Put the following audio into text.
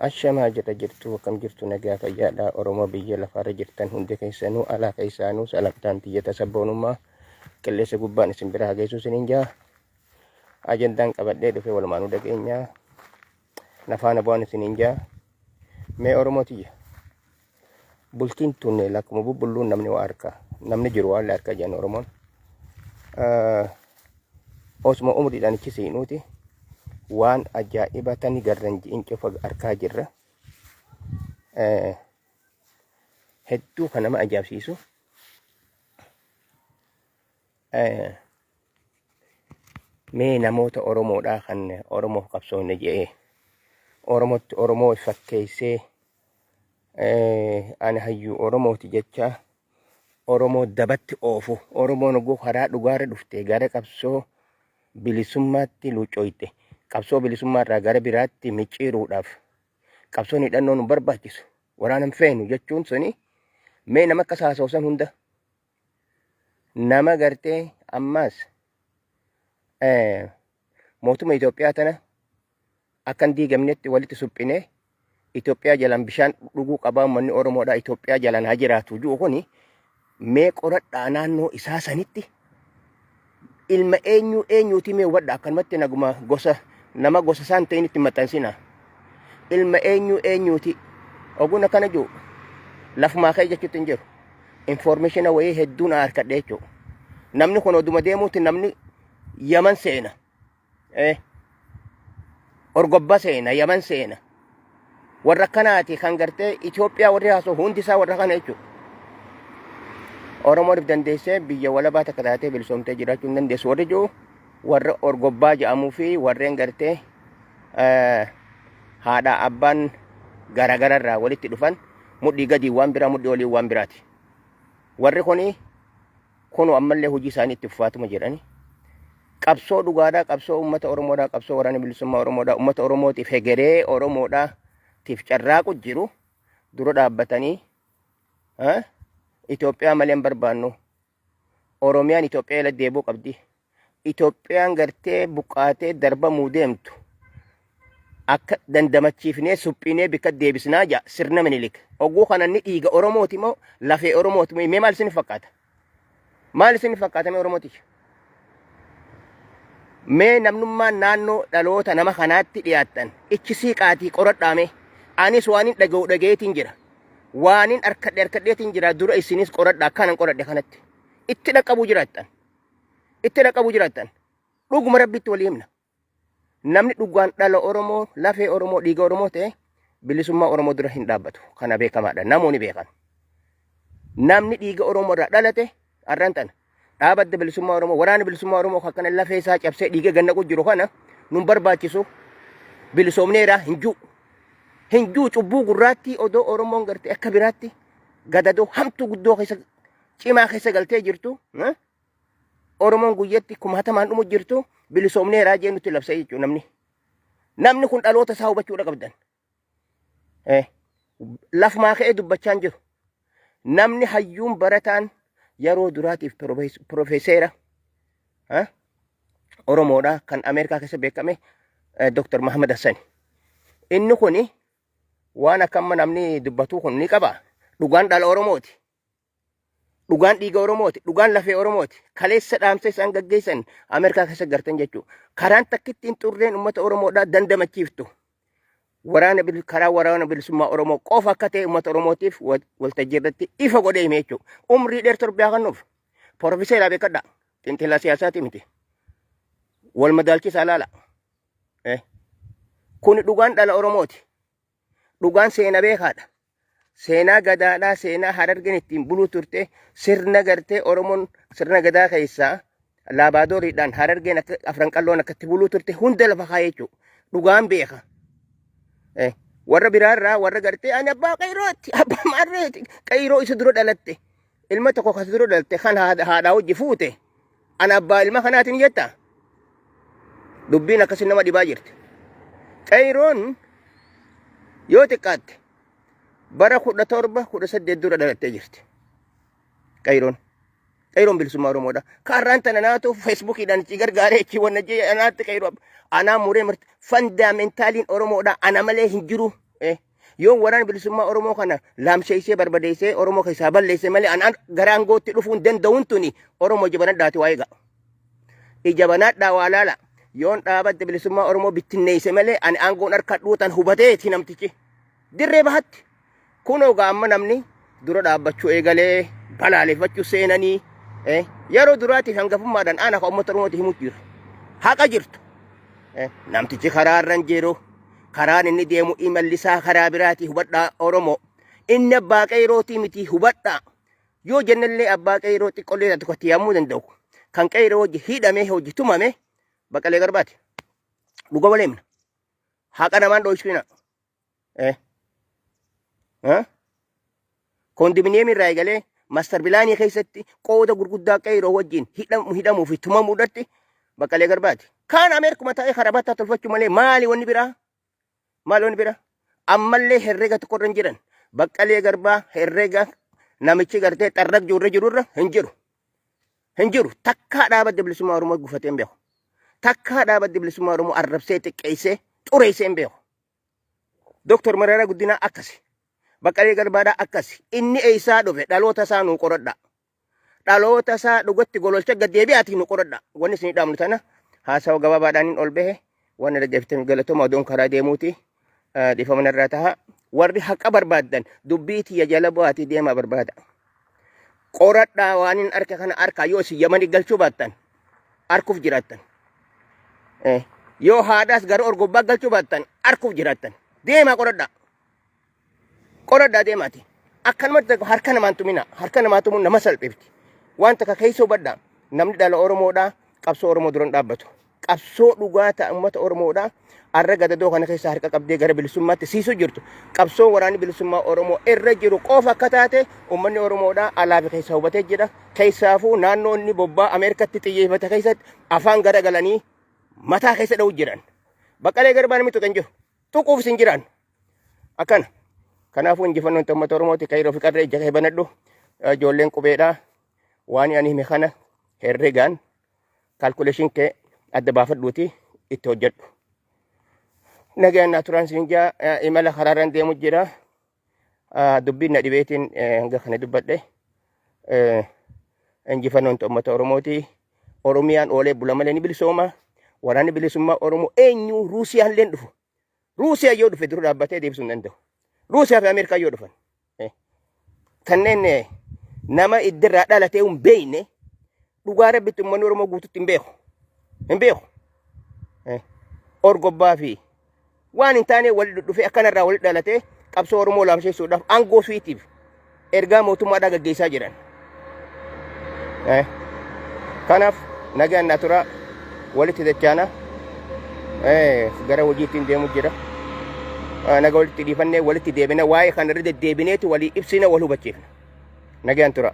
Ashamaa jira jirtu akkam jirtu nagaa fayyaadha Oromoo biyya lafaarra jirtan hundi keessanuu alaa keessaanuu salamtaan tiyyata sabboonummaa qilleessa gubbaan isin bira hageessu isiniin jaa ajandaan qabadhee dhufe walumaanuu dhageenyaa nafaana bu'aan isiniin jaa mee Oromoo tiyya bultiin tunne lakkuma bubbulluun namni waa harka namni jiru waan harka jenna Oromoon osuma umriidhaan ichi siinuuti waan ajaa'iba tani garran ji'in cufa harkaa jirra hedduu kan nama ajaa'ibsiisu mee namoota Oromoodhaa kan Oromoof qabsoofne jedhee Oromootti Oromoo fakkeessee ani hayyuu Oromooti jecha Oromoo dabatti oofu Oromoon oguu karaa dhugaarra dhufte gara qabsoo bilisummaatti luucooyte qabsoo bilisummaarraa gara biraatti micciiruudhaaf qabsoon hidhannoo nu barbaachisu waraana hin feenu jechuun suni mee nama akka saasoosan hunda nama gartee ammaas mootummaa Itoophiyaa tana akkan diigamnetti walitti suphinee Itoophiyaa jalan bishaan dhuguu qabaa manni Oromoodhaa Itoophiyaa jalan haa jiraatu jiru kuni mee qoradhaa naannoo isaa sanitti ilma eenyuuti mee wadha akkanumatti naguma gosa nama gosa isaan ta'in itti maxxansina ilma eenyuuti oguna kana jiru lafumaa ka'e jechuutti hin jiru information wayii hedduun harkadhe jechuudha namni kun oduma deemuuti namni Yaman seena Orgobba seena Yaman seena warra kanaati kan gartee Itoophiyaa warri haasoo hundi isaa warra kana jechuudha Oromoodhaaf dandeessee biyya walabaa takka taatee bilisoomtee jiraachuu hin dandeessu warri jiru warra Orgobbaa jedhamuu fi warreen gartee haadha abbaan garagararraa walitti dhufan mudhii gadii waan biraa mudhii olii waan biraati warri kunu ammallee hojii isaanii itti fufaatuma jedhani qabsoo dhugaadhaa qabsoo uummata Oromoodhaa qabsoo waraana bilisummaa Oromoodhaa uummata Oromootiif hegeree Oromoodhaatiif carraaqu jiru dura dhaabbatanii Itoophiyaa malee hin barbaannu Oromiyaan Itoophiyaa ila deebuu qabdi Itoophiyaan gartee buqqaatee darbamuu deemtu akka dandamachiifnee suphinee bika deebisnaa jaa sirna Minilik oguu kananni dhiiga Oromooti moo lafee Oromooti mee maal isin fakkaata maal isin fakkaata mee Oromooti mee namnummaan naannoo dhaloota nama kanaatti dhiyaattan ichi siiqaatii qoradhaame anis waanin dhaga'u dhageetiin jira waanin harkadheetiin jira dura isinis qoradha akkanan qoradhe kanatti itti dhaqabuu jiraattan dhuguma rabbitti walii himna namni dhugaan dhala Oromoo lafee Oromoo dhiiga Oromoo ta'e bilisummaa Oromoo dura hin dhaabbatu kana beekamaadha namoonni beekan namni dhiiga Oromoo irraa dhalate arran tana dhaabadda bilisummaa Oromoo waraana bilisummaa Oromoo akkana lafee isaa cabsee dhiiga gannaqu jiru kana nun barbaachisu bilisoomneera hinjuu cubbuu gurraatti odoo Oromoon gartee akka biraatti gadadoo hamtuu guddoo keessa cimaa keessa galtee jirtu Oromoon guyyatti kumaatamaan dhumu jirtu bilisoomneeraa jee nutti labsee jechuudha namni kun dhaloota isaa hubachuudha qabdan lafumaa ka'ee dubbachaan jiru namni hayyuun barataan yeroo duraatiif profeeseera Oromoodhaa kan Ameerikaa keessa beekame Dr. Muhammad Hassan inni kuni waan akkamma namni dubbatu kun ni qaba dhugaan dhala Oromooti dhugaan dhiiga Oromooti dhugaan lafee Oromooti kaleessa dhaamsa isaan gaggeessan Ameerikaa keessa gartan jechuudha karaan takkittiin xurreen uummata Oromoodhaa dandamachiiftu karaa waraana bilisummaa Oromoo qofa akka ta'e uummata Oromootiif waltajjii irratti ifa godhee hime jechuudha umrii dheertuu Itoophiyaa kennuuf Profeeseraa beekadha xiinxalaa siyaasaati miti wal madaalchisaa laala kun dhugaan dhala Oromooti dhugaan seena beekaadha seenaa gadaadhaa seenaa Harargeen ittiin buluu turte sirna gartee Oromoon sirna gadaa keessaa laabaadoriidhaan Harargeen akka afran qalloon akkatti buluu turte hunda lafa kaa'ee jechuudha dhugaan beeka warra biraarraa warra gartee ani abbaa qayrooti abbaa maarreeti qayroo isa dura dhalatte ilma tokko kas dura dhalatte kan haadhaa hojii fuute ana abbaa ilma kanaatiin jetta dubbiin akkasii nama dhibaa jirti qayroon yoo xiqqaatte bara 17-18 dura dhalattee jirti qayroon bilisummaa Oromoodha kaarraan tana naatu feesbuukiidhaan itti gargaaree itti wanna jee anaatti qayroo anaa muree mirti fandaamentaaliin Oromoodha ana malee hin jiru yoon waraana bilisummaa Oromoo kana laamsheessee barbadeessee Oromoo keessaa balleessee malee an gara aangootti dhufuun danda'uun tuni Oromoo jabanadhaati waa eega. Ijabanaadhaa waa laala. Yoon dhaabatti bilisummaa Oromoo bittinneesse malee ani aangoon harka dhuutan hubateeti namtichi. Dirree bahatti. Kunoo gaamma namni dura dhaabbachuu eegalee balaaleffachuu seenanii yeroo duraatiif hangafummaadhaan aan akka uummata Oromooti himuu jira. Haqa jirtu. Namtichi karaarran jiru. Karaan inni deemu imallisaa karaa biraati hubadhaa Oromoo. Inni abbaa qeyrootii miti hubadhaa. Yoo jennallee abbaa qeyroo xiqqollee tokkotti yaamuu danda'u. Kan qeyroo hojii hidhamee hojii tumame Baqqalee Garbaati. Dhuga waleemna. Haqa namaan dho'isuuna. Koondominiyeemii irraa eegalee maastar pilaanii keessatti qooda gurguddaa qeyroo wajjin hidhamuu fi tumamuudhaatti Baqqalee Garbaati. Kaan Ameerikuma ta'ee karabataa tolfachuu malee maali wanni biraa? Maal wanni biraa? Ammallee herrega tokkorra hin jiran. Baqqalee Garbaa herrega namichi gartee xarraq jirre jirurra hin jiru. Hin jiru. Takkaa dhaabadde bilisummaa Oromoo gufatee hin beeku. Takkaa dhaabadde bilisummaa Oromoo arrabsee xiqqeessee xureessee hin beeku. Dooktor Mararaa Guddinaa akkasi. Baqqalee Garbaadhaa akkasi. Inni eessaa dhufe dhaloota isaa nuu qoradha. Dhaloota isaa dhugatti gololcha gaddeebi'aatii nuu qoradha. Wanni isin dhaamnu tana haasawa gabaabaadhaan ol bahe waan dhaggeeffatame galatooma odoon karaa deemuuti dhiifama irraa taha. Warri haqa barbaadan dubbii tiyya jala bu'aatii deemaa barbaada. Qoradhaa waan hin arka kana arkaa yoo isin Yamanii galchuu baattan arkuuf jiraattan. Yoo haadhaas gara orgobbaa galchuu baattan arkuuf jiraattan. Deemaa qoradhaa. Qoradhaa deemaati. Akkanumatti harka namaan tumina. Harka namaa tumuun nama salphifti. Waan takka keessoo baddaa namni dhala Oromoodhaa qabsoo Oromoo duran dhaabbatu. Qabsoo dhugaa ta'a uummata Oromoodhaa arra gadadoo kana keessa harka qabdee gara bilisummaatti siisu jirtu. Qabsoo waraanni bilisummaa Oromoo irra jiru qofa akka taate uummanni Oromoodhaa alaafi keessa hubatee jira. Keessaafuu naannoo inni bobbaa Ameerikatti xiyyeeffate keessatti afaan garagalanii mataa keessa dha'u jiran. Baqqalee Garbaa namni tuqan jiru. Tuquuf sin jiran. Akkana. Kanaafuu injifannoon uummata Oromooti Kayroo fi Qarree ija kee banadhu. Ijoolleen qubeedhaa waan ani hime kana herregaan kalkuleeshin kee adda baafadhuuti itti hojjedhu. Nagaan naaturaan siinjaa imala karaaraan deemu jira. Dubbiin na dhibeetiin hanga kana dubbadhe. Injifannoon uummata Oromooti. Oromiyaan oolee bula malee ni bilisooma. Waraanni bilisummaa Oromoo eenyu Ruusiyaan illee dhufu. Ruusiyaa yoo dhufe dura dhaabbatee deebisuu hin danda'u. Ruusiyaa fi Ameerikaa yoo dhufan. Kanneen nama iddirraa dhalatee hin beekne dhugaa rabbitti uummanni Oromoo guututti hin beeku. Hin beeku. Orgobbaa fi waan hin taane wali dhufee akkanarraa wali dhalatee qabsoo Oromoo laamsheessuudhaaf aangoo suitiif ergaa mootummaadhaa gaggeessaa jiran. Kanaaf nagaan naaturaa walitti dachaana gara hojiittiin deemu jira. Naga walitti dhiifannee walitti deebina waa'ee kanarra deddeebineeti walii ibsina wal hubachiifna. Nagaan tura.